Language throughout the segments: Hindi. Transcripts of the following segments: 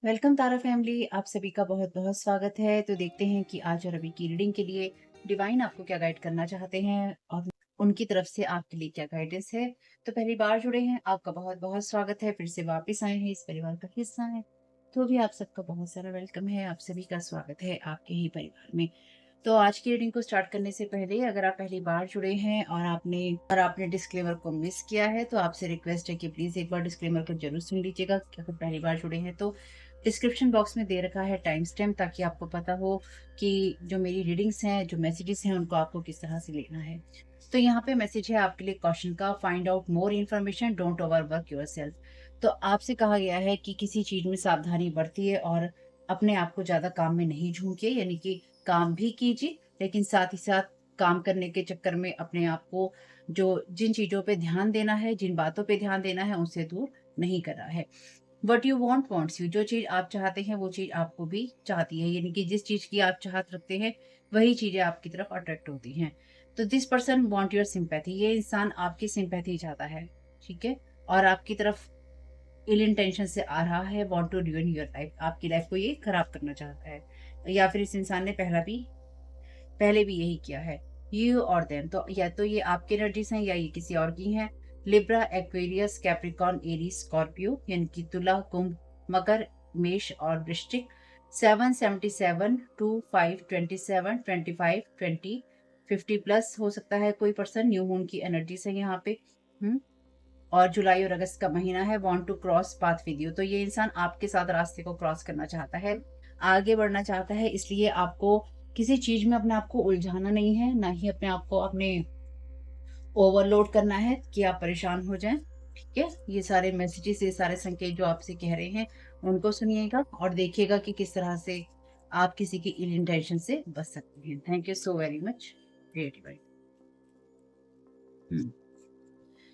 वेलकम तारा फैमिली, आप सभी का बहुत बहुत स्वागत है। तो देखते हैं कि आज और अभी की रीडिंग के लिए डिवाइन आपको क्या गाइड करना चाहते हैं और उनकी तरफ से आपके लिए क्या गाइडेंस है। तो पहली बार जुड़े हैं, आपका बहुत बहुत स्वागत है। फिर से वापस आए हैं, इस परिवार का हिस्सा है, तो भी आप सबका बहुत सारा वेलकम है। आप सभी का स्वागत है आपके ही परिवार में। तो आज की रीडिंग को स्टार्ट करने से पहले अगर आप पहली बार जुड़े हैं और आपने डिस्क्लेमर को मिस किया है, तो आपसे रिक्वेस्ट है कि प्लीज एक बार डिस्क्लेमर को जरूर सुन लीजिएगा। अगर पहली बार जुड़े हैं तो डिस्क्रिप्शन बॉक्स में दे रखा है टाइम स्टैम्प, ताकि आपको पता हो कि जो मेरी रीडिंग्स हैं, जो मैसेजेस हैं, उनको आपको किस तरह से लेना है। तो यहाँ पे मैसेज है आपके लिए क्वेश्चन का, find out more information, don't overwork yourself. तो आपसे कहा गया है कि किसी चीज में सावधानी बरतिए और अपने आप को ज्यादा काम में नहीं झोंकिए, यानी कि काम भी कीजिए लेकिन साथ ही साथ काम करने के चक्कर में अपने आप को जो जिन चीजों पे ध्यान देना है, जिन बातों पे ध्यान देना है, उनसे दूर नहीं कर रहा है। What you want wants you, जो चीज आप चाहते हैं वो चीज आपको भी चाहती है, यानी कि जिस चीज की आप चाहत रखते हैं वही चीजें आपकी तरफ अट्रैक्ट होती हैं। तो this person want your sympathy, ये इंसान आपकी सिंपैथी चाहता है, ठीक है, और आपकी तरफ इल इंटेंशन से आ रहा है। Want to ruin your life, आपकी लाइफ को ये खराब करना चाहता है, या फिर इस इंसान ने पहले भी यही किया है। यू और देम, तो या तो ये आपकी एनर्जीज हैं या ये किसी और की हैं। Libra, Aquarius, Capricorn, Aries, Scorpio, यानी कि तुला, कुंभ, मकर, मेष और वृश्चिक। 777 25 27 25 20 50 प्लस हो सकता है कोई पर्सन। न्यू मून की एनर्जीज है यहाँ पे। और जुलाई और अगस्त का महीना है। Want to cross path with you, तो ये इंसान आपके साथ रास्ते को क्रॉस करना चाहता है, आगे बढ़ना चाहता है। इसलिए आपको किसी चीज में अपने आप को उलझाना नहीं है, ना ही अपने आप को अपने ओवरलोड करना है कि आप परेशान हो जाएं। ठीक है, ये सारे मैसेजेस, ये सारे संकेत जो आपसे कह रहे हैं, उनको सुनिएगा और देखिएगा कि किस तरह से आप किसी की इल इंटेंशन से बच सकते हैं। Thank you so very much creative.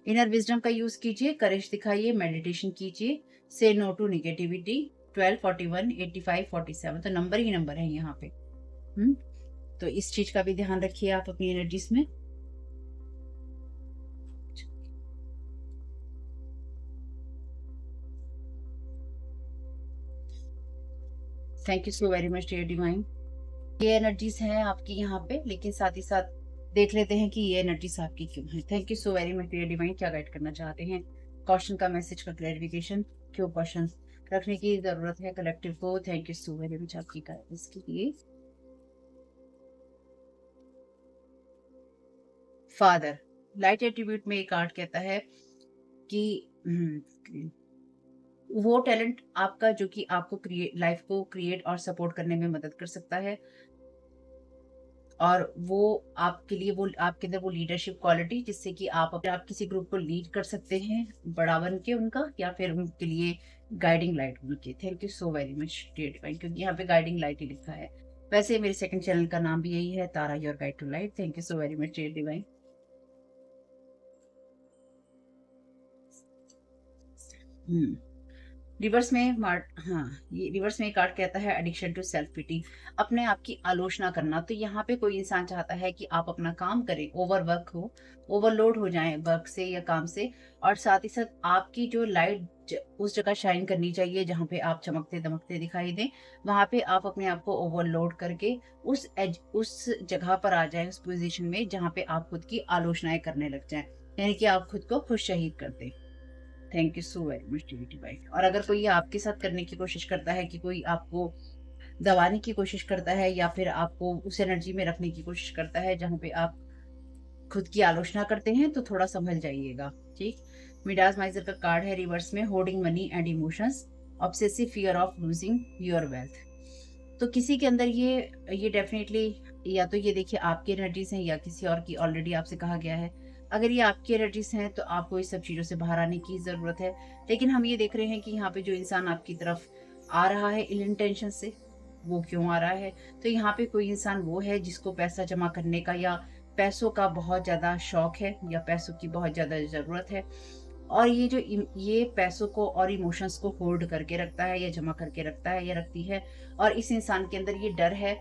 Inner wisdom का यूज कीजिए, करेज दिखाइए, मेडिटेशन कीजिए, से नो टू निगेटिविटी। 12 41 85 47, तो नंबर ही नंबर है यहाँ पे। हम्म तो इस चीज का भी ध्यान रखिए आप अपनी एनर्जीज में। Thank you so very much dear divine. ये एनर्जीज हैं आपकी यहाँ पे, लेकिन साथ ही साथ देख लेते हैं कि ये एनर्जीज आपकी क्यों है। Thank you so very much dear divine, क्या गाइड करना चाहते हैं। क्वेश्चन का मैसेज का क्लैरिफिकेशन, क्यों क्वेश्चन रखने की जरूरत है कलेक्टिव को। Thank you so very much आपकी गाइडेंस के लिए। फादर, लाइट एट्रीब्यूट में एक कार्ड कहता है कि वो टैलेंट आपका जो कि आपको क्रिएट लाइफ को क्रिएट और सपोर्ट करने में मदद कर सकता है, और वो आपके लिए वो आपके अंदर वो लीडरशिप क्वालिटी जिससे कि आप किसी ग्रुप को लीड कर सकते हैं, बड़ा बन के उनका, या फिर उनके लिए गाइडिंग लाइट बन के। Thank you so very much dear divine, क्योंकि यहाँ पे गाइडिंग लाइट ही लिखा है। वैसे मेरे सेकंड चैनल का नाम भी यही है, Tara your guide to light. Thank you so very much dear divine. Hmm reverse में हाँ, ये रिवर्स में एक कार्ड कहता है एडिक्शन टू सेल्फ पिटी, अपने आप की आलोचना करना। तो यहाँ पे कोई इंसान चाहता है कि आप अपना काम करें, ओवरवर्क हो, ओवरलोड हो जाएं वर्क से या काम से, और साथ ही साथ आपकी जो लाइट उस जगह शाइन करनी चाहिए जहाँ पे आप चमकते दमकते दिखाई दें, वहां पे आप अपने आप को ओवरलोड करके उस जगह पर आ जाए, उस पोजीशन में जहाँ पे आप खुद की आलोचनाएं करने लग जाएं, यानी कि आप खुद को खुद शहीद कर दें। Thank you so very much डिविटी भाई। और अगर कोई ये आपके साथ करने की कोशिश करता है, कि कोई आपको दबाने की कोशिश करता है या फिर आपको उस एनर्जी में रखने की कोशिश करता है जहाँ पे आप खुद की आलोचना करते हैं, तो थोड़ा संभल जाइएगा, ठीक। मिडास माइजर का कार्ड है रिवर्स में, hoarding money and emotions, obsessive fear of losing your wealth. तो किसी के अंदर ये डेफिनेटली, या तो ये देखिए आपकी एनर्जीज हैं या किसी और की, ऑलरेडी आपसे कहा गया है। अगर ये आपकी एनर्जीज हैं तो आपको इस सब चीज़ों से बाहर आने की ज़रूरत है। लेकिन हम ये देख रहे हैं कि यहाँ पे जो इंसान आपकी तरफ आ रहा है इल इंटेंशन से, वो क्यों आ रहा है। तो यहाँ पे कोई इंसान वो है जिसको पैसा जमा करने का या पैसों का बहुत ज़्यादा शौक है, या पैसों की बहुत ज़्यादा ज़रूरत है, और ये पैसों को और इमोशंस को होल्ड करके रखता है, या जमा करके रखता है, या रखती है। और इस इंसान के अंदर ये डर है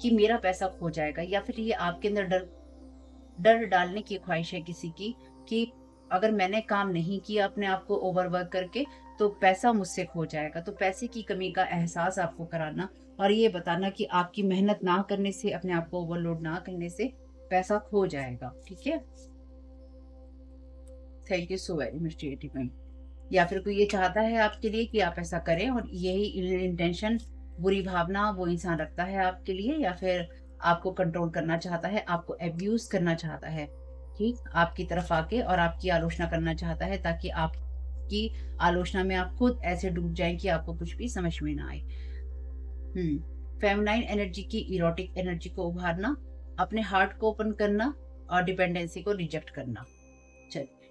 कि मेरा पैसा खो जाएगा, या फिर ये आपके अंदर डर डर डालने की ख्वाहिश है किसी की, कि अगर मैंने काम नहीं किया अपने आप को ओवरवर्क करके, तो पैसा मुझसे खो जाएगा। तो पैसे की कमी का एहसास आपको कराना और ये बताना कि आपकी मेहनत ना करने से, अपने आप को ओवरलोड ना करने से पैसा खो जाएगा। ठीक है? Thank you so very much dear divine. या फिर कोई ये चाहता है आपके लिए कि आप ऐसा करें और यही इंटेंशन, बुरी भावना वो इंसान रखता है आपके लिए, या फिर आपको कंट्रोल करना चाहता है, आपको एब्यूज करना चाहता है, ठीक, आपकी तरफ आके और आपकी आलोचना करना चाहता है, ताकि आपकी आलोचना में आप खुद ऐसे डूब जाएं कि आपको कुछ भी समझ में ना आए। फेमिनाइन एनर्जी की इरोटिक एनर्जी को उभारना, अपने हार्ट को ओपन करना और डिपेंडेंसी को रिजेक्ट करना। चलिए।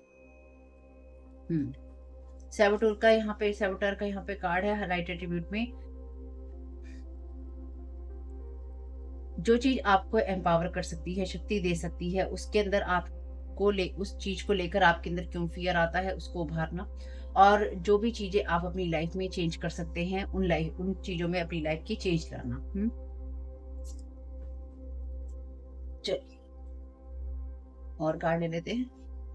सेबोटर का यहाँ पे कार्ड है राइट एट्रीब्यूट में। जो चीज आपको एम्पावर कर सकती है, शक्ति दे सकती है, उसके अंदर आपको उस चीज को लेकर आपके अंदर क्यों फियर आता है, उसको उभारना। और जो भी चीजें आप अपनी लाइफ में चेंज कर सकते हैं, उन चीजों में अपनी लाइफ की चेंज लाना। चलिए और कार्ड ले लेते हैं,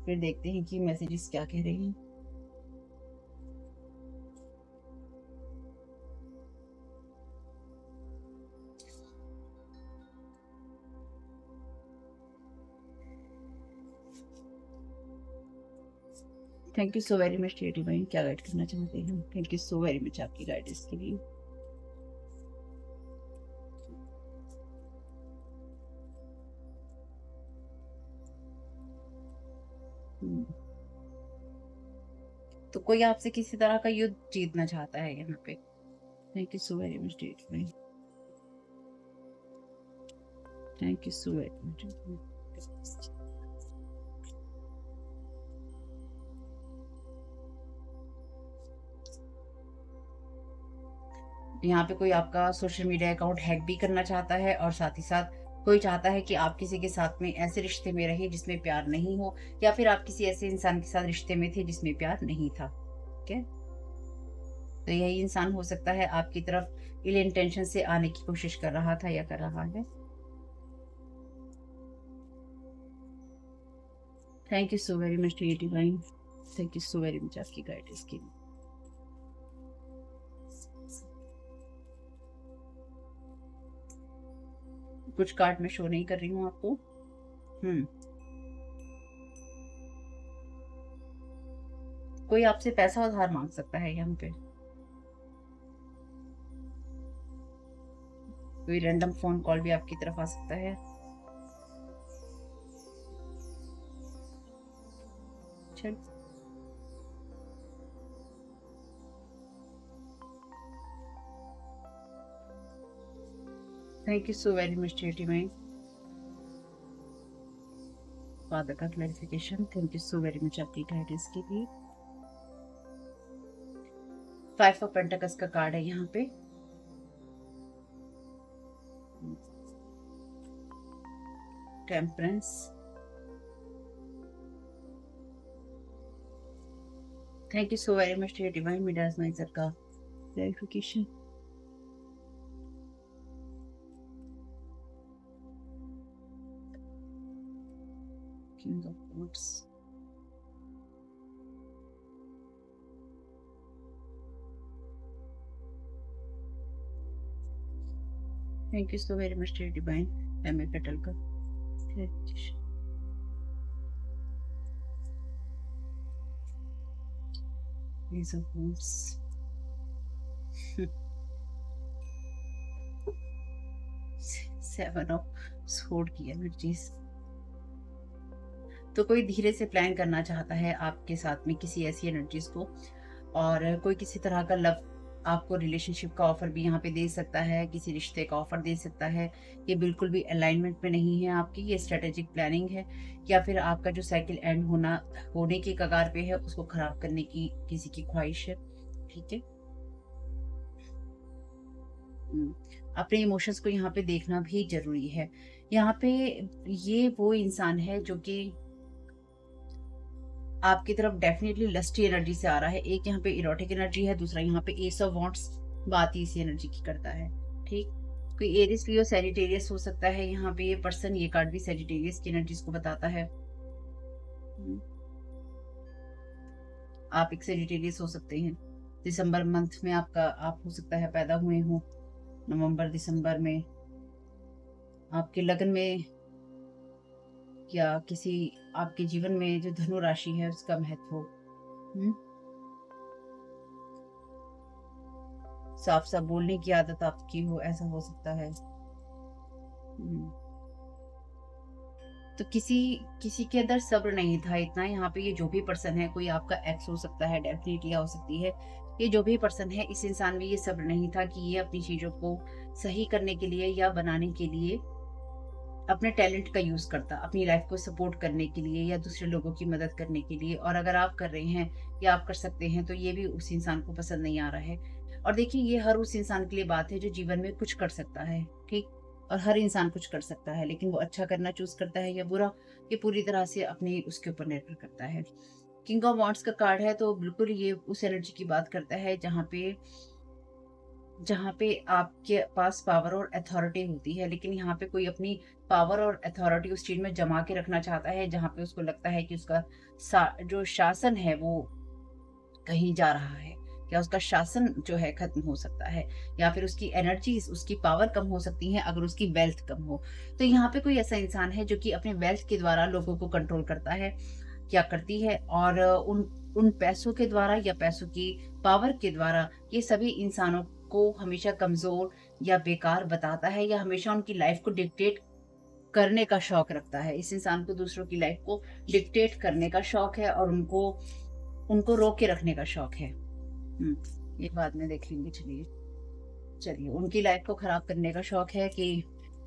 फिर देखते हैं कि मैसेजेस क्या कह रही हैं। Thank you so very much dear divine, क्या गाइड करना चाहते हैं? Thank you so very much आपकी गाइडेंस के लिए। तो कोई आपसे किसी तरह का युद्ध जीतना चाहता है यहाँ पे। Thank you so very much dear divine. Thank you so very much. यहाँ पे कोई आपका सोशल मीडिया अकाउंट हैक भी करना चाहता है, और साथ ही साथ कोई चाहता है कि आप किसी के साथ में ऐसे रिश्ते में रहे जिसमें प्यार नहीं हो, या फिर आप किसी ऐसे इंसान के साथ रिश्ते में थे जिसमें प्यार नहीं था। ठीक है? तो यही इंसान हो सकता है आपकी तरफ इल इंटेंशन से आने की कोशिश कर रहा था या कर रहा है। Thank you so very much dear divine. Thank you so very much आपकी गाइडेंस के लिए। कुछ कार्ड में शो नहीं कर रही हूँ आपको। कोई आपसे पैसा उधार मांग सकता है यहाँ पे। कोई रैंडम फोन कॉल भी आपकी तरफ आ सकता है। चल, thank you so very much dear divine. Father का clarification, thank you so very much आपकी गाइडेंस के लिए। 5 ऑफ पेंटिकल्स का कार्ड है यहाँ पे। Temperance, thank you so very much dear divine. Midas miser का clarification. King of wands, thank you so very much dear divine. M A petal का clarification. Ace of Wands, seven of sword की एनर्जीज। तो कोई धीरे से प्लान करना चाहता है आपके साथ में किसी ऐसी एनर्जीज को, और कोई किसी तरह का लव आपको रिलेशनशिप का ऑफर भी यहाँ पे दे सकता है, किसी रिश्ते का ऑफर दे सकता है। ये बिल्कुल भी अलाइनमेंट में नहीं है आपकी, ये स्ट्रेटेजिक प्लानिंग है, या फिर आपका जो साइकिल एंड होने के कगार पे है उसको खराब करने की किसी की ख्वाहिश है। ठीक है? अपने इमोशंस को यहाँ पे देखना भी जरूरी है। यहाँ पे ये वो इंसान है जो कि आपकी तरफ डेफिनेटली लस्टी एनर्जी से आ रहा है। एक यहाँ पे इरोटिक एनर्जी है, दूसरा यहाँ पे एस ऑफ वॉन्ड्स बात ही इसी एनर्जी की करता है। ठीक, कोई एरिस लियो सैजिटेरियस हो सकता है यहाँ पे ये पर्सन। ये कार्ड भी सैजिटेरियस की एनर्जीज को बताता है। आप एक सैजिटेरियस हो सकते हैं। दिसंबर मंथ में आप हो सकता है पैदा हुए हो, नवंबर दिसंबर में आपके लग्न में या किसी आपके जीवन में जो धनु राशि है उसका महत्व हो। हम्म, साफ साफ बोलने की आदत आपकी हो, ऐसा हो सकता है। हम्म, तो किसी किसी के अंदर सब्र नहीं था इतना। यहाँ पे ये जो भी पर्सन है, कोई आपका एक्स हो सकता है, डेफिनेटली हो सकती है, ये जो भी पर्सन है, इस इंसान में ये सब्र नहीं था कि ये अपनी चीजों को सही करने के लिए या बनाने के लिए अपने टैलेंट का यूज करता, अपनी लाइफ को सपोर्ट करने के लिए या दूसरे लोगों की मदद करने के लिए। और अगर आप कर रहे हैं या आप कर सकते हैं तो ये भी उस इंसान को पसंद नहीं आ रहा है। और देखिए, ये हर उस इंसान के लिए बात है जो जीवन में कुछ कर सकता है, ठीक। और हर इंसान कुछ कर सकता है, लेकिन वो अच्छा करना चूज करता है या बुरा, ये पूरी तरह से अपने उसके ऊपर निर्भर करता है। किंग ऑफ वॉन्ड्स का कार्ड है, तो बिल्कुल ये उस एनर्जी की बात करता है जहाँ पे आपके पास पावर और अथॉरिटी होती है, लेकिन यहाँ पे कोई अपनी पावर और अथॉरिटी उस चीज में जमा के रखना चाहता है जहाँ पे उसको लगता है कि उसका जो शासन है वो कहीं जा रहा है, या उसका शासन जो है खत्म हो सकता है, या फिर उसकी एनर्जीज, उसकी पावर कम हो सकती है अगर उसकी वेल्थ कम हो। तो यहाँ पे कोई ऐसा इंसान है जो कि अपने वेल्थ के द्वारा लोगों को कंट्रोल करता है, क्या करती है, और उन उन पैसों के द्वारा या पैसों की पावर के द्वारा ये सभी इंसानों को हमेशा कमजोर या बेकार बताता है, या हमेशा उनकी लाइफ को डिक्टेट करने का शौक रखता है। इस इंसान को दूसरों की लाइफ को डिक्टेट करने का शौक है और उनको उनको रोक के रखने का शौक है। ये बाद में देख लेंगे। चलिए चलिए, उनकी लाइफ को खराब करने का शौक है कि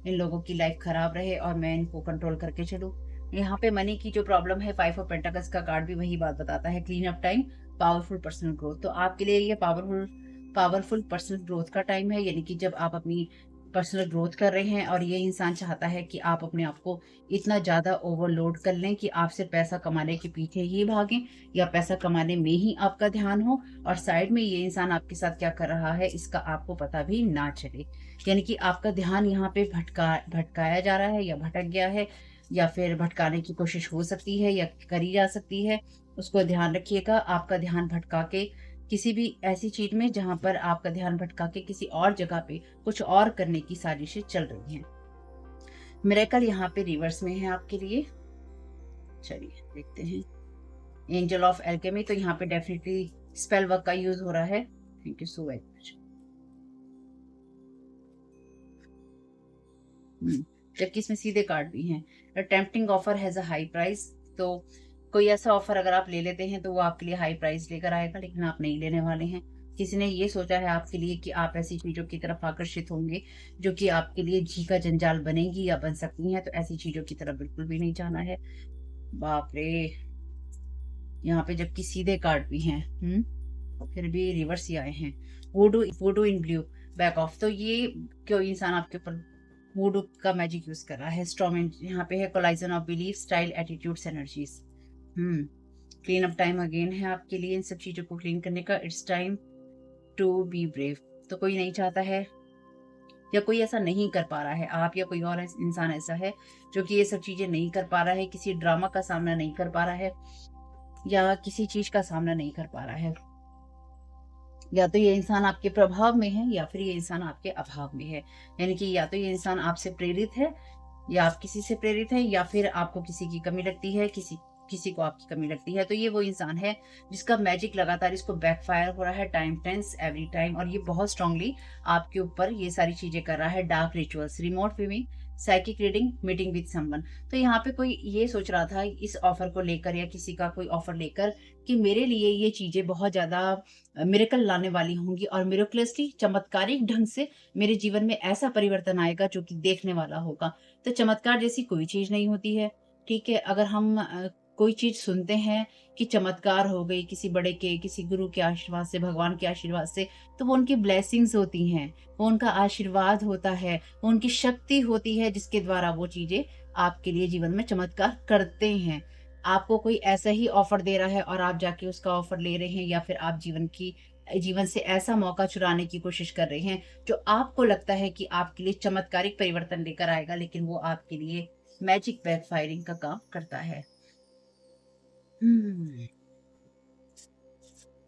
इन लोगों की लाइफ खराब रहे और मैं इनको कंट्रोल करके चलूं। यहाँ पे मनी की जो प्रॉब्लम है, 5 ऑफ पेंटाकल्स का कार्ड भी वही बात बताता है, clean up time, powerful personal growth. तो आपके लिए ये पावरफुल पर्सनल ग्रोथ का टाइम है, यानी कि जब आप अपनी पर्सनल ग्रोथ कर रहे हैं और ये इंसान चाहता है कि आप अपने आप को इतना ज्यादा ओवरलोड कर लें कि आप सिर्फ पैसा कमाने के पीछे ही भागें, या पैसा कमाने में ही आपका ध्यान हो और साइड में ये इंसान आपके साथ क्या कर रहा है इसका आपको पता भी ना चले। यानी कि आपका ध्यान यहाँ पे भटकाया जा रहा है या भटक गया है, या फिर भटकाने की कोशिश हो सकती है या करी जा सकती है। उसको ध्यान रखिएगा, आपका ध्यान भटका के किसी भी ऐसी चीज में जहां पर आपका ध्यान भटका के किसी और जगह पे कुछ और करने की साजिशें चल रही हैं। मिरेकल यहाँ पे रिवर्स में है आपके लिए। चलिए देखते हैं। एंजल ऑफ एल्केमी, तो यहाँ पे डेफिनेटली स्पेल वर्क का यूज हो रहा है। Thank you so very much. जबकि इसमें सीधे कार्ड भी हैं। Tempting offer has a high price, तो कोई ऐसा ऑफर अगर आप ले लेते हैं तो वो आपके लिए हाई प्राइस लेकर आएगा, लेकिन आप नहीं लेने वाले हैं। किसी ने ये सोचा है आपके लिए कि आप ऐसी चीजों की तरफ आकर्षित होंगे जो कि आपके लिए जी का जंजाल बनेगी या बन सकती हैं, तो ऐसी चीजों की तरफ बिल्कुल भी नहीं जाना है। बाप रे, यहाँ पे जबकि सीधे कार्ड भी हैं, फिर भी रिवर्स ही आए हैं। वुडू वुडू इन ब्लू, बैक ऑफ, तो ये कोई इंसान आपके ऊपर वुडू का मैजिक यूज कर रहा है। स्ट्रॉमेंट यहाँ पे है, collision of belief, style, attitudes, energies. Clean up time again है आपके लिए इन सब चीजों को क्लीन करने का। It's time to be brave, तो कोई नहीं चाहता है या कोई ऐसा नहीं कर पा रहा है, आप या कोई और इंसान ऐसा है जो कि ये सब चीजें नहीं कर पा रहा है, किसी ड्रामा का सामना नहीं कर पा रहा है, या किसी चीज का सामना नहीं कर पा रहा है। या तो ये इंसान आपके प्रभाव में है या फिर ये इंसान आपके अभाव में है। यानी कि या तो ये इंसान आपसे प्रेरित है या आप किसी से प्रेरित है, या फिर आपको किसी की कमी लगती है, किसी किसी को आपकी कमी लगती है। तो ये वो इंसान है जिसका मैजिक लगातार इसको बैकफायर हो रहा है, टाइम टेंस एवरी टाइम, और ये बहुत स्ट्रांगली आपके ऊपर ये सारी चीजें कर रहा है। Dark rituals, remote viewing, psychic reading, meeting with someone. तो यहाँ पे कोई ये सोच रहा था इस ऑफर को लेकर या किसी का कोई ऑफर लेकर कि मेरे लिए ये चीजें बहुत ज्यादा मिरेकल लाने वाली होंगी और मिरेकलसली चमत्कारिक ढंग से मेरे जीवन में ऐसा परिवर्तन आएगा जो कि देखने वाला होगा। तो चमत्कार जैसी कोई चीज नहीं होती है, ठीक है। अगर हम कोई चीज सुनते हैं कि चमत्कार हो गई किसी बड़े के, किसी गुरु के आशीर्वाद से, भगवान के आशीर्वाद से, तो वो उनकी ब्लेसिंग्स होती हैं, वो उनका आशीर्वाद होता है, वो उनकी शक्ति होती है जिसके द्वारा वो चीजें आपके लिए जीवन में चमत्कार करते हैं। आपको कोई ऐसा ही ऑफर दे रहा है और आप जाके उसका ऑफर ले रहे हैं, या फिर आप जीवन से ऐसा मौका चुराने की कोशिश कर रहे हैं जो आपको लगता है कि आपके लिए चमत्कारिक परिवर्तन लेकर आएगा, लेकिन वो आपके लिए मैजिक बैकफायरिंग का काम करता है। हम्म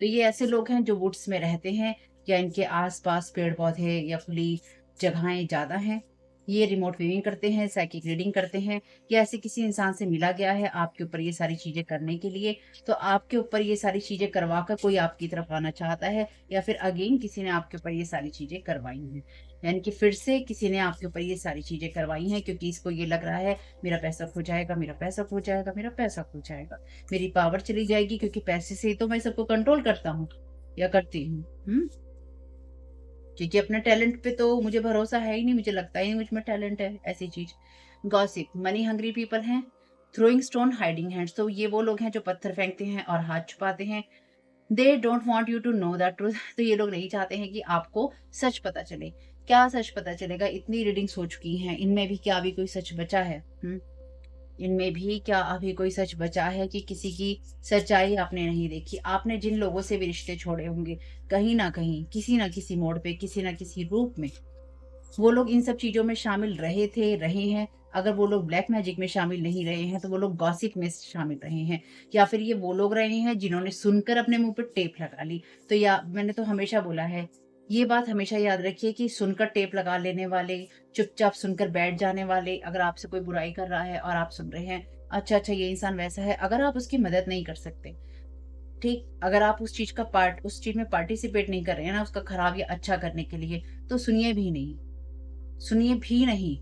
तो ये ऐसे लोग हैं जो वुड्स में रहते हैं या इनके आस-पास पेड़-पौधे या खुली जगहें ज़्यादा हैं। ये रिमोट व्यूइंग करते हैं, साइकिक रीडिंग करते हैं या ऐसे किसी इंसान से मिला गया है आपके ऊपर ये सारी चीज़ें करने के लिए, तो आपके ऊपर ये सारी चीज़ें करवा कर कोई आपकी तरफ आना चाहता है या फिर अगेन किसी ने आपके ऊपर ये सारी चीज़ें करवाई हैं। यानी कि फिर से किसी ने आपके ऊपर ये सारी चीज़ें करवाई हैं क्योंकि इसको ये लग रहा है मेरा पैसा खो जाएगा, मेरा पैसा खो जाएगा, मेरा पैसा खो जाएगा। मेरी पावर चली जाएगी क्योंकि पैसे से ही तो मैं सबको कंट्रोल करता हूँ या करती हूँ। हुँ? क्योंकि अपने टैलेंट पे तो मुझे भरोसा है ही नहीं, मुझे लगता ही नहीं मुझ में टैलेंट है, ऐसी चीज़। गॉसिप, मनी हंग्री पीपल हैं, थ्रोइंग स्टोन हाइडिंग हैंड्स, तो ये वो लोग हैं जो पत्थर फेंकते हैं और हाथ छुपाते हैं। They don't want you to know the truth, तो ये लोग नहीं चाहते हैं कि आपको सच पता चले। क्या सच पता चलेगा? इतनी रीडिंग्स हो चुकी हैं, इनमें भी क्या अभी कोई सच बचा है? इनमें भी क्या अभी कोई सच बचा है कि किसी की सच्चाई आपने नहीं देखी? आपने जिन लोगों से भी रिश्ते छोड़े होंगे, कहीं न कहीं, किसी न किसी मोड़ पे, किसी न किसी रूप में, वो लोग इन सब चीज़ों में शामिल रहे थे, रहे हैं। अगर वो लोग ब्लैक मैजिक में शामिल नहीं रहे हैं, तो वो लोग गॉसिप में शामिल रहे हैं या फिर ये वो लोग रहे हैं जिन्होंने सुनकर अपने मुँह पे टेप लगा ली। तो या मैंने तो हमेशा बोला है, ये बात हमेशा याद रखिए कि सुनकर टेप लगा लेने वाले, चुपचाप सुनकर बैठ जाने वाले, अगर आपसे कोई बुराई कर रहा है और आप सुन रहे हैं, अच्छा, अच्छा ये इंसान वैसा है, अगर आप उसकी मदद नहीं कर सकते, ठीक? अगर आप उस चीज़ में पार्टिसिपेट नहीं कर रहे हैं ना उसका खराब या अच्छा करने के लिए, तो सुनिए भी नहीं। सुनिए भी नहीं।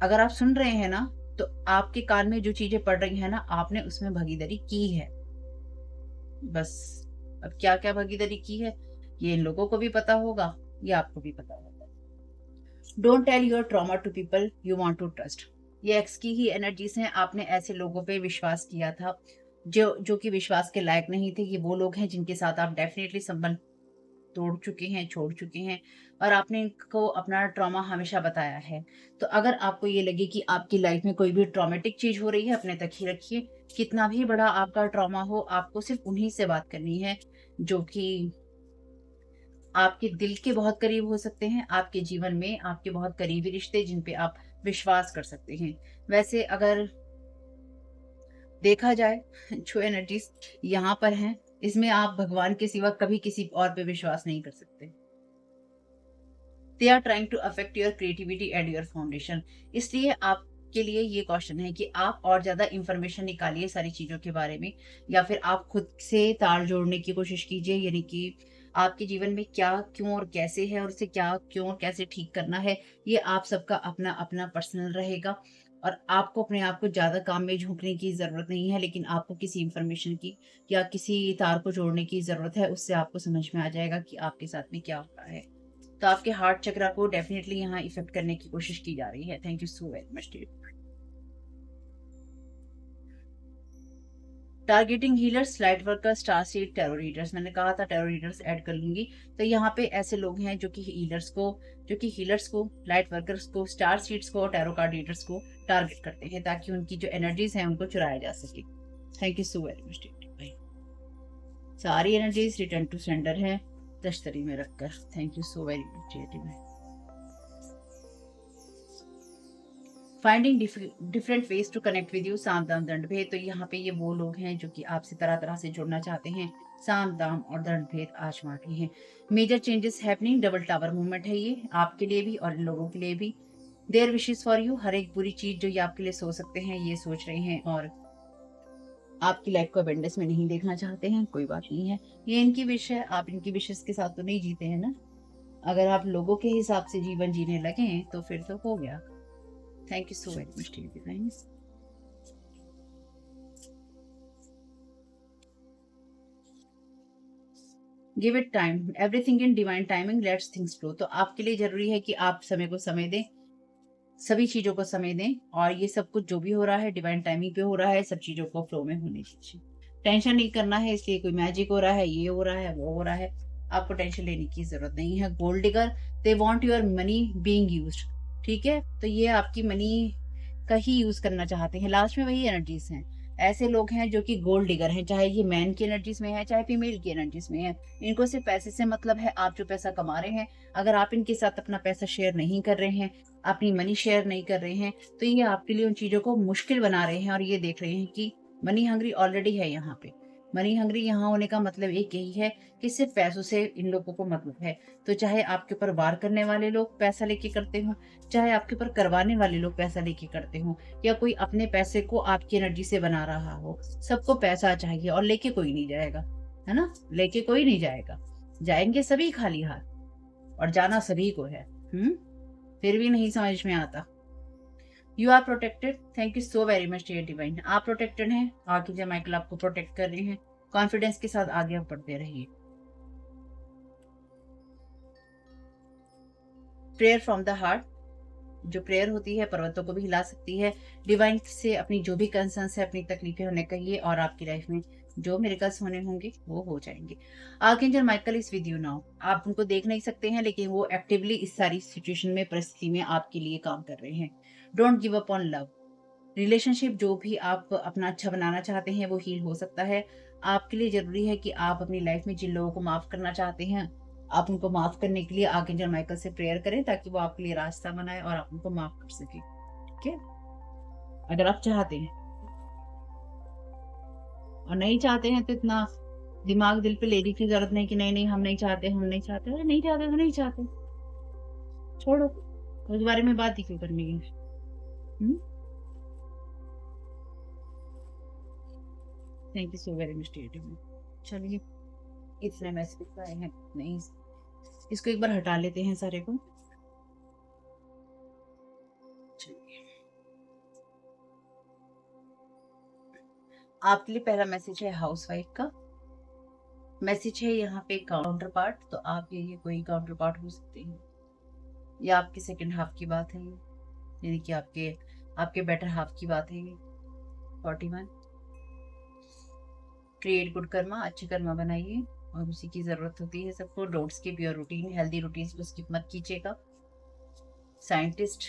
अगर आप सुन रहे हैं ना, तो आपके कान में जो चीज़ें पड़ रही हैं ना, आपने उसमें भागीदारी की है। बस, अब क्या-क्या भागीदारी की है, ये इन लोगों को भी पता होगा, ये आपको भी पता होगा। Don't tell your trauma to people you want to trust. ये एक्स की ही एनर्जीज़ हैं, आपने ऐसे लोगों पे विश्वास किया था, जो कि विश्वास के लायक नहीं थे। ये वो लोग हैं जिनके साथ आप डेफ़िनिटली संबंध तोड़ चुके हैं, छोड़ चुके हैं और आपने इनको अपना ट्रॉमा हमेशा बताया है। तो अगर आपको ये लगे कि आपकी लाइफ में कोई भी ट्रॉमेटिक चीज़ हो रही है, अपने तक ही रखिए। कितना भी बड़ा आपका ट्रॉमा हो, आपको सिर्फ़ उन्हीं से बात करनी है, जो कि आपके दिल के बहुत करीब हो सकते हैं, आपके जीवन में आपके बहुत करीबी रिश्ते जिन पे आप विश्वास कर सकते हैं। वैसे अगर देखा जाए जो एनर्जीज़ यहाँ पर हैं, इसमें आप भगवान के सिवा कभी किसी और पे विश्वास नहीं कर सकते। They are trying to affect your creativity and your foundation. इसलिए आपके लिए ये क्वेश्चन है कि आप और ज़्यादा इंफॉर्मेशन निकालिए सारी चीज़ों के बारे में या फिर आप खुद से तार जोड़ने की कोशिश कीजिए, यानी कि आपके जीवन में क्या, क्यों और कैसे है और उसे क्या, क्यों और कैसे ठीक करना है, ये आप सबका अपना-अपना पर्सनल रहेगा और आपको अपने आप को ज़्यादा काम में झोंकने की ज़रूरत नहीं है, लेकिन आपको किसी इंफॉर्मेशन की या किसी तार को जोड़ने की ज़रूरत है, उससे आपको समझ में आ जाएगा कि आपके साथ में क्या हो रहा है। तो आपके हार्ट चक्रा को डेफिनिटली यहाँ इफेक्ट करने की कोशिश की जा रही है। Thank you so very much dear. Targeting healers, light workers, star seed, tarot readers, मैंने कहा था टैरो रीडर्स ऐड कर लूंगी। तो यहाँ पे ऐसे लोग हैं जो कि हीलर्स को, लाइट वर्कर्स को, स्टार सीड्स को और टैरो कार्ड रीडर्स को टारगेट करते हैं ताकि उनकी जो एनर्जीज हैं उनको चुराया जा सके। Thank you so very much dear भाई। सारी एनर्जीज रिटर्न टू सेंडर है तश्तरी में रखकर। Thank you so very much dear. Finding different ways to connect with you, साम दाम दंड भेद, तो यहाँ पे ये वो लोग हैं जो कि आपसे तरह तरह से जुड़ना चाहते हैं। साम दाम और दंड भेद आजमा रहे हैं। Major changes happening, double tower movement है ये आपके लिए भी और इन लोगों के लिए भी। देयर विशेस फॉर यू, हर एक बुरी चीज जो ये आपके लिए सोच सकते हैं ये सोच रहे हैं और आपकी लाइफ को अबेंडेंस में नहीं देखना चाहते हैं। कोई बात नहीं है, ये इनकी विश है, आप इनकी विशेष के साथ तो नहीं जीते हैं ना। अगर आप लोगों के हिसाब से जीवन जीने लगे तो फिर तो हो गया। Thank you so very much dear divines. Give it time, everything in divine timing, let's things flow, तो आपके लिए जरूरी है कि आप समय को समय दें, सभी चीजों को समय दें और ये सब कुछ जो भी हो रहा है डिवाइन टाइमिंग पे हो रहा है, सब चीजों को फ्लो में होने दीजिए। टेंशन नहीं करना है इसलिए कोई मैजिक हो रहा है, ये हो रहा है, वो हो रहा है, आपको टेंशन लेने की जरूरत नहीं है। Gold digger, they want your money being used, ठीक है, तो ये आपकी मनी का ही यूज करना चाहते हैं। लास्ट में वही एनर्जीज हैं, ऐसे लोग हैं जो कि गोल्ड डिगर हैं, चाहे ये मैन की एनर्जीज में है चाहे फीमेल की एनर्जीज में है। इनको सिर्फ पैसे से मतलब है, आप जो पैसा कमा रहे हैं, अगर आप इनके साथ अपना पैसा शेयर नहीं कर रहे हैं, अपनी मनी शेयर नहीं कर रहे हैं, तो ये आपके लिए उन चीजों को मुश्किल बना रहे हैं और ये देख रहे हैं कि मनी हंग्री ऑलरेडी है यहाँ पे, मनी हंग्री यहाँ होने का मतलब एक यही है कि सिर्फ पैसों से इन लोगों को मतलब है। तो चाहे आपके ऊपर वार करने वाले लोग पैसा लेके करते हो, चाहे आपके ऊपर करवाने वाले लोग पैसा लेके करते हो, या कोई अपने पैसे को आपकी एनर्जी से बना रहा हो, सबको पैसा चाहिए और लेके कोई नहीं जाएगा, है ना? लेके कोई नहीं जाएगा। जाएंगे सभी खाली हाथ और जाना सभी को है। फिर भी नहीं समझ में आता। You are protected. Thank you so very much dear divine. आप प्रोटेक्टेड हैं। आर्कएंजल माइकल आपको प्रोटेक्ट कर रहे हैं। कॉन्फिडेंस के साथ आगे आप बढ़ते रहिए। Prayer from the heart. जो प्रेयर होती है पर्वतों को भी हिला सकती है। डिवाइन से अपनी जो भी कंसर्न्स है, अपनी तकलीफें होने कहिए और आपकी लाइफ में जो मिरेकल्स होने होंगे वो हो जाएंगे। आर्कएंजल माइकल इस विद यू नाउ। आप उनको देख नहीं सकते हैं, लेकिन वो एक्टिवली इस सारी सिचुएशन में, परिस्थिति में आपके लिए काम कर रहे हैं। Don't give up on love. Relationship जो भी आप अपना अच्छा बनाना चाहते हैं वो हील हो सकता है। आपके लिए ज़रूरी है कि आप अपनी लाइफ में जिन लोगों को माफ़ करना चाहते हैं, आप उनको माफ़ करने के लिए आर्कएंजल माइकल से प्रेयर करें, ताकि वो आपके लिए रास्ता बनाए और आप उनको माफ़ कर सकें। ठीक है? अगर आप चाहते हैं, और नहीं चाहते हैं तो इतना दिमाग दिल पे लेने की ज़रूरत नहीं कि नहीं-नहीं हम नहीं चाहते, हम नहीं चाहते। अरे नहीं चाहते तो नहीं चाहते, छोड़ो। उस बारे में बात ही क्यों करनी है? हुँ? Thank you so very much dear divine. चलिए, इतने मैसेज आए हैं। नहीं, इसको एक बार हटा लेते हैं सारे को। चलिए, आपके लिए पहला मैसेज है हाउसवाइफ का। मैसेज है यहाँ पे काउंटर पार्ट, तो आप ये कोई काउंटर पार्ट हो सकते हैं, या आपके सेकंड हाफ की बात है ये, यानी कि आपके आपके बेटर हाफ की बात है ये। 41। Create good Karma. अच्छे कर्मा बनाइए और उसी की जरूरत होती है सबको। Don't skip your routine. Healthy routine को स्किप मत कीजिएगा। साइंटिस्ट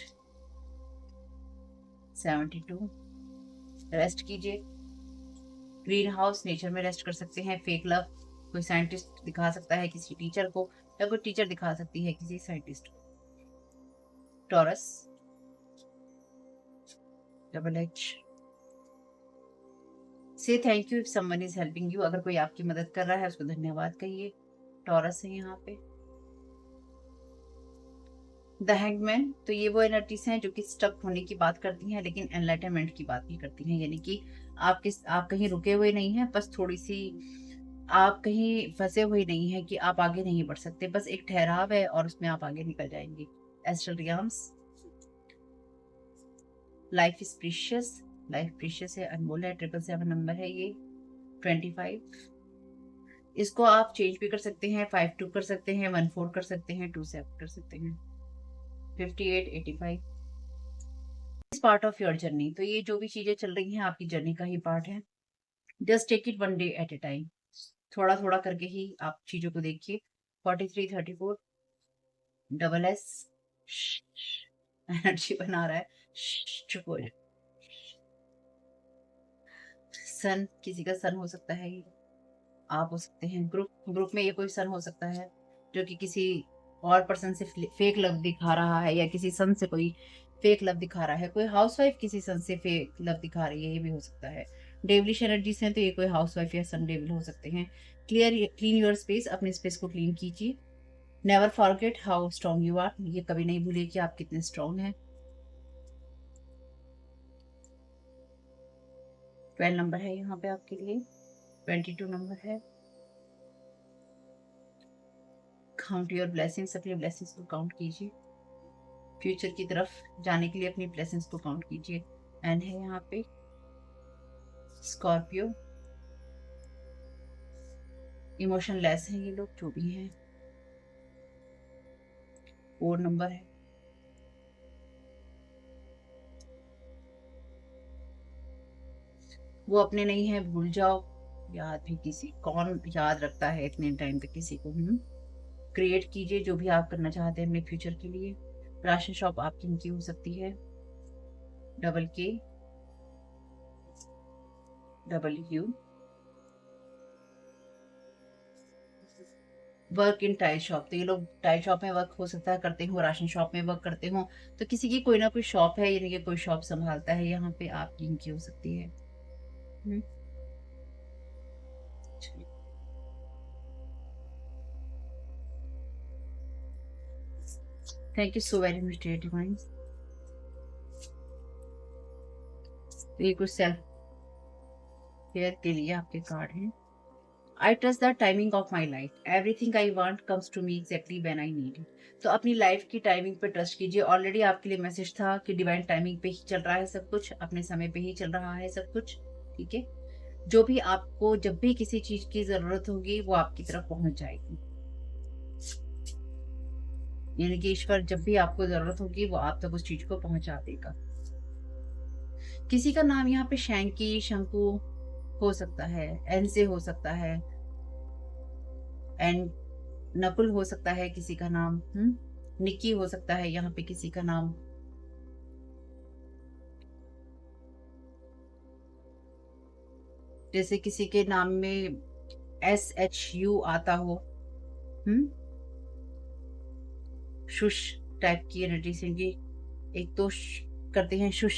72। रेस्ट कीजिए। Green house. नेचर में रेस्ट कर सकते हैं। Fake love. कोई साइंटिस्ट दिखा सकता है किसी टीचर को, या कोई टीचर दिखा सकती है किसी साइंटिस्ट को। Taurus double H. से thank you if someone is helping you. अगर कोई आपकी मदद कर रहा है उसको धन्यवाद कहिए। टॉरस है यहाँ पे। The hangman. तो ये वो एनर्जीज हैं जो कि स्टक होने की बात करती हैं, लेकिन एनलाइटनमेंट की बात नहीं करती हैं। यानी कि आप कहीं रुके हुए नहीं हैं, बस थोड़ी सी आप कहीं फंसे हुए नहीं हैं कि आप आगे नहीं बढ़ सकते। बस एक ठहराव है और उसमें आप आगे निकल जाएंगे। Astral realms. Life is precious. Life precious है, अनमोल है। 777 नंबर है ये। 25। इसको आप चेंज भी कर सकते हैं। 52 कर सकते हैं, 14 कर सकते हैं, 27 कर सकते हैं। 58, 85। इस पार्ट ऑफ योर जर्नी। तो ये जो भी चीजें चल रही हैं आपकी जर्नी का ही पार्ट है। Just take it one day at a time. थोड़ा थोड़ा करके ही आप चीजों को देखिए। 43, 34। Double S. एनर्जी बना रहा है। चुप हो जाए। सन। किसी का सन हो सकता है ये, आप हो सकते हैं। ग्रुप में ये कोई सन हो सकता है जो कि किसी और पर्सन से फेक लव दिखा रहा है, या किसी सन से कोई फेक लव दिखा रहा है। कोई हाउसवाइफ किसी सन से फेक लव दिखा रही है, ये भी हो सकता है। डेवलिश एनर्जीज हैं तो ये कोई हाउसवाइफ या सन डेविल हो सकते हैं। Clean your space. अपने स्पेस को क्लीन कीजिए। Never forget how strong you are. ये कभी नहीं भूलिए कि आप कितने स्ट्रॉन्ग हैं। 12 नंबर है यहाँ पे आपके लिए। 22 नंबर है। Count your blessings. अपनी ब्लेसिंग्स को काउंट कीजिए। फ्यूचर की तरफ जाने के लिए अपनी ब्लेसिंग्स को काउंट कीजिए। एंड है यहाँ पे स्कॉर्पियो। इमोशन लेस है ये लोग जो भी हैं। 4 नंबर है। वो अपने नहीं है, भूल जाओ। याद भी किसी, कौन याद रखता है इतने टाइम तक किसी को। क्रिएट कीजिए जो भी आप करना चाहते हैं अपने फ्यूचर के लिए। राशन शॉप आपकी इनकी हो सकती है। डबल के, double U. Work in tile shop. तो ये लोग टाइल शॉप में वर्क हो सकता है करते हो, राशन शॉप में वर्क करते हो, तो किसी की कोई ना कोई शॉप है, यानी कि कोई शॉप संभालता है यहाँ पे, आपकी इनकी हो सकती है। Hmm. Thank you so very much dear divine. ये कुछ सेल्फ केयर के लिए आपके कार्ड हैं। I trust the timing of my life, everything I want comes to me exactly when I need it. तो अपनी लाइफ की टाइमिंग पे ट्रस्ट कीजिए। ऑलरेडी आपके लिए मैसेज था कि डिवाइन टाइमिंग पे ही चल रहा है सब कुछ, अपने समय पे ही चल रहा है सब कुछ। ठीक है, जो भी आपको जब भी किसी चीज की जरूरत होगी वो आपकी तरफ पहुंच जाएगी। यानी कि ईश्वर जब भी आपको जरूरत होगी वो आप तक उस चीज को पहुंचा देगा। किसी का नाम यहाँ पे शैंकी, शंकु हो सकता है, एन से हो सकता है, एंड नकुल हो सकता है किसी का नाम, निक्की हो सकता है यहाँ पे किसी का नाम। जैसे किसी के नाम में SHU आता हो, शुश टाइप की एनर्जी से कि एक तो करते हैं शुश,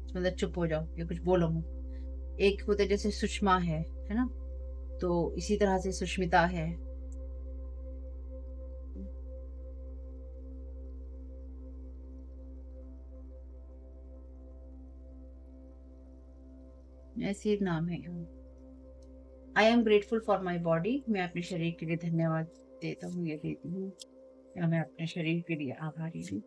मतलब चुप हो जाओ या कुछ बोलो मत। एक होता है जैसे सुषमा है ना, तो इसी तरह से सुष्मिता है। ऐसे एक नाम है। I am grateful for my body, मैं अपने शरीर के लिए धन्यवाद देता हूँ या देती हूँ, या मैं अपने शरीर के लिए आभारी हूँ।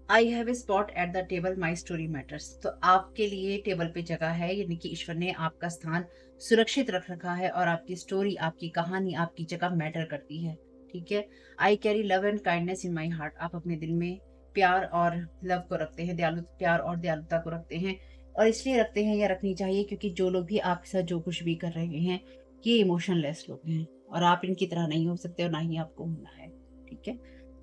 I have a spot at the table, my story matters. तो आपके लिए टेबल पे जगह है, यानी कि ईश्वर ने आपका स्थान सुरक्षित रख रखा है और आपकी स्टोरी, आपकी कहानी, आपकी जगह मैटर करती है। ठीक है, I carry love and kindness in my heart. आप अपने दिल में प्यार और लव को रखते हैं, प्यार और दयालुता को रखते हैं। और इसलिए रखते हैं या रखनी चाहिए क्योंकि जो लोग भी आपके साथ जो कुछ भी कर रहे हैं ये इमोशनलेस लोग हैं और आप इनकी तरह नहीं हो सकते और ना ही आपको होना है। ठीक है,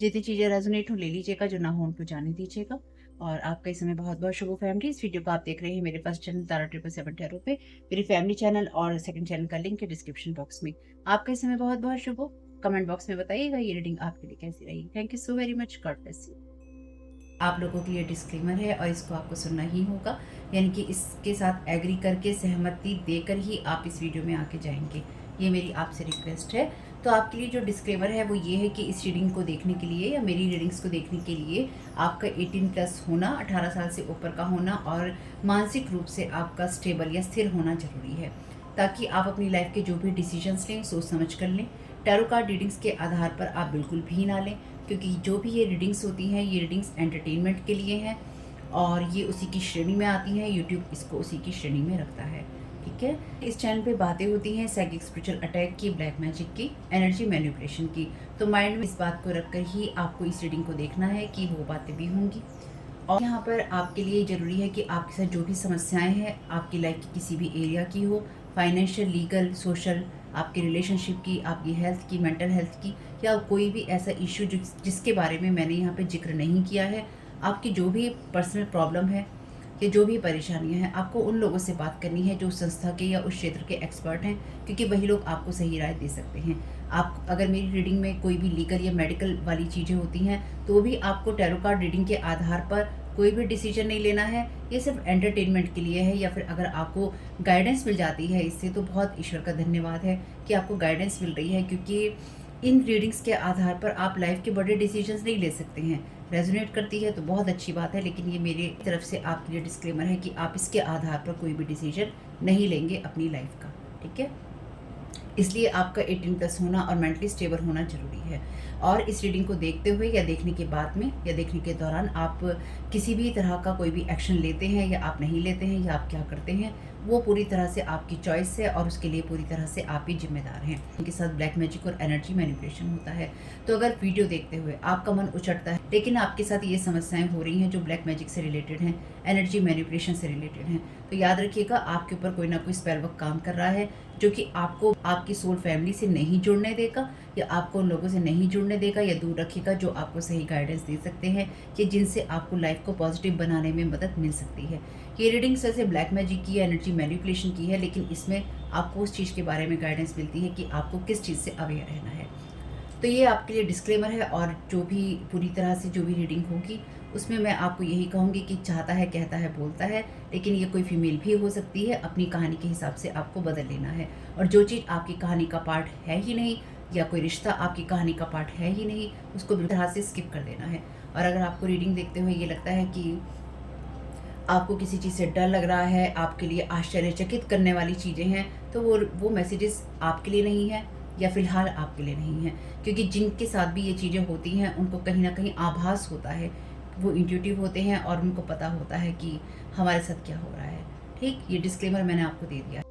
जितनी चीजें रेजोनेट हो ले लीजिएगा, जो ना हो उनको जाने दीजिएगा। और आपका इस समय बहुत बहुत शुभ हो फैमिली। इस वीडियो को आप देख रहे हैं मेरे फर्स्ट चैनल तारा 777 टैरो पे, मेरी फैमिली चैनल और सेकंड चैनल का लिंक है डिस्क्रिप्शन बॉक्स में। आपका इस समय बहुत बहुत शुभ हो। कमेंट बॉक्स में बताइएगा ये रीडिंग आपके लिए कैसी रही। Thank you so very much, God bless you. आप लोगों के लिए डिस्क्लेमर है और इसको आपको सुनना ही होगा, यानी कि इसके साथ एग्री करके सहमति देकर ही आप इस वीडियो में आके जाएंगे। ये मेरी आपसे रिक्वेस्ट है। तो आपके लिए जो डिस्क्लेमर है वो ये है कि इस रीडिंग को देखने के लिए या मेरी रीडिंग्स को देखने के लिए आपका 18+ होना, 18 साल से ऊपर का होना और मानसिक रूप से आपका स्टेबल या स्थिर होना जरूरी है, ताकि आप अपनी लाइफ के जो भी डिसीजंस लें सोच समझ कर लें। टैरो कार्ड रीडिंग्स के आधार पर आप बिल्कुल भी ना लें, क्योंकि जो भी ये रीडिंग्स होती हैं ये रीडिंग्स एंटरटेनमेंट के लिए हैं और ये उसी की श्रेणी में आती हैं। यूट्यूब इसको उसी की श्रेणी में रखता है। ठीक है, इस चैनल पे बातें होती हैं साइकिक स्पिरिचुअल अटैक की, ब्लैक मैजिक की, एनर्जी मैनिपुलेशन की। तो माइंड में इस बात को रखकर ही आपको इस रीडिंग को देखना है कि वो बातें भी होंगी। और यहाँ पर आपके लिए ज़रूरी है कि आपके साथ जो भी समस्याएं हैं आपकी लाइफ की किसी भी एरिया की हो, फाइनेंशियल, लीगल, सोशल, आपकी रिलेशनशिप की, आपकी हेल्थ की, मेंटल हेल्थ की, या कोई भी ऐसा इश्यू जिसके बारे में मैंने यहाँ पे जिक्र नहीं किया है, आपकी जो भी पर्सनल प्रॉब्लम है या जो भी परेशानियां हैं, आपको उन लोगों से बात करनी है जो संस्था के या उस क्षेत्र के एक्सपर्ट हैं, क्योंकि वही लोग आपको सही राय दे सकते हैं। आप अगर मेरी रीडिंग में कोई भी लीगल या मेडिकल वाली चीज़ें होती हैं तो भी आपको टैरो कार्ड रीडिंग के आधार पर कोई भी डिसीजन नहीं लेना है। ये सिर्फ एंटरटेनमेंट के लिए है, या फिर अगर आपको गाइडेंस मिल जाती है इससे तो बहुत ईश्वर का धन्यवाद है कि आपको गाइडेंस मिल रही है, क्योंकि इन रीडिंग्स के आधार पर आप लाइफ के बड़े डिसीजंस नहीं ले सकते हैं। रेजोनेट करती है तो बहुत अच्छी बात है, लेकिन ये मेरी तरफ से आपके लिए डिस्क्लेमर है कि आप इसके आधार पर कोई भी डिसीजन नहीं लेंगे अपनी लाइफ का। ठीक है, इसलिए आपका 18+ होना और मेंटली स्टेबल होना जरूरी है। और इस रीडिंग को देखते हुए या देखने के बाद में या देखने के दौरान आप किसी भी तरह का कोई भी एक्शन लेते हैं या आप नहीं लेते हैं या आप क्या करते हैं, वो पूरी तरह से आपकी चॉइस है और उसके लिए पूरी तरह से आप ही जिम्मेदार हैं। उनके साथ ब्लैक मैजिक और एनर्जी मैनिपुलेशन होता है। तो अगर वीडियो देखते हुए आपका मन उचटता है लेकिन आपके साथ ये समस्याएं हो रही हैं जो ब्लैक मैजिक से रिलेटेड हैं, एनर्जी मैनिपुलेशन से रिलेटेड हैं, तो याद रखिएगा आपके ऊपर कोई ना कोई स्पेल वर्क काम कर रहा है जो कि आपको आपकी सोल फैमिली से नहीं जुड़ने देगा या आपको उन लोगों से नहीं जुड़ने देगा या दूर रखेगा जो आपको सही गाइडेंस दे सकते हैं कि जिनसे आपको लाइफ को पॉजिटिव बनाने में मदद मिल सकती है। ये रीडिंग वैसे ब्लैक मैजिक की, एनर्जी मैनिपुलेशन की है, लेकिन इसमें आपको उस चीज़ के बारे में गाइडेंस मिलती है कि आपको किस चीज़ से अवेयर रहना है। तो ये आपके लिए डिस्क्लेमर है। और जो भी पूरी तरह से जो भी रीडिंग होगी उसमें मैं आपको यही कहूँगी कि चाहता है, कहता है, बोलता है, लेकिन ये कोई फीमेल भी हो सकती है। अपनी कहानी के हिसाब से आपको बदल लेना है और जो चीज़ आपकी कहानी का पार्ट है ही नहीं या कोई रिश्ता आपकी कहानी का पार्ट है ही नहीं, उसको बिल्कुल तरह से स्किप कर देना है। और अगर आपको रीडिंग देखते हुए ये लगता है कि आपको किसी चीज़ से डर लग रहा है, आपके लिए आश्चर्यचकित करने वाली चीज़ें हैं, तो वो मैसेजेस आपके लिए नहीं है या फ़िलहाल आपके लिए नहीं है। क्योंकि जिनके साथ भी ये चीज़ें होती हैं, उनको कहीं न कहीं आभास होता है। वो इंट्यूटिव होते हैं और उनको पता होता है कि हमारे साथ क्या हो रहा है। ठीक? ये डिस्क्लेमर मैंने आपको दे दिया।